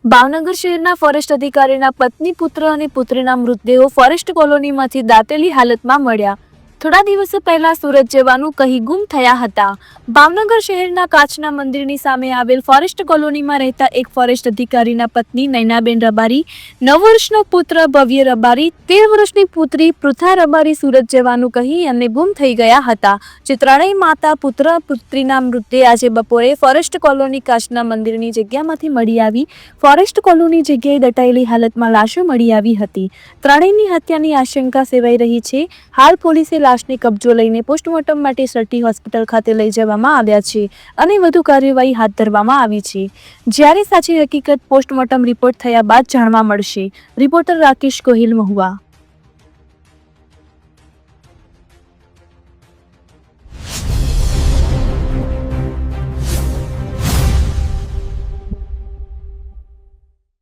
ભાવનગર શહેરના ફોરેસ્ટ અધિકારીના પત્ની, પુત્ર અને પુત્રીના મૃતદેહો ફોરેસ્ટ કોલોનીમાંથી દાટેલી હાલતમાં મળ્યા. થોડા દિવસો પહેલા સુરત જવાનું કહી ગુમ થયા હતા. ભાવનગર શહેરના કાચના મંદિરની સામે આવેલ ફોરેસ્ટ કોલોનીમાં રહેતા એક ફોરેસ્ટ અધિકારીના પત્ની નૈનાબેન રબારી, 9 વર્ષનો પુત્ર ભવ્ય રબારી, 13 વર્ષની પુત્રી પૃથા રબારી સુરત જવાનું કહી અને ગુમ થઈ ગયા હતા. જે ત્રણેય માતા, પુત્ર, પુત્રીના મૃતદેહ આજે બપોરે ફોરેસ્ટ કોલોની કાચના મંદિરની જગ્યામાંથી મળી આવી. ફોરેસ્ટ કોલોની જગ્યાએ દટાયેલી હાલતમાં લાશો મળી આવી હતી. ત્રણેયની હત્યાની આશંકા સેવાઈ રહી છે. હાલ પોલીસે લાશને કબજો લઈને પોસ્ટમોર્ટમ માટે સટી હોસ્પિટલ ખાતે લઈ જવામાં આવ્યા છે અને વધુ કાર્યવાહી હાથ ધરવામાં આવી છે. જ્યારે સાચી હકીકત પોસ્ટમોર્ટમ રિપોર્ટ થયા બાદ જાણવા મળશે. રિપોર્ટર રાકેશ ગોહિલ, મહુવા.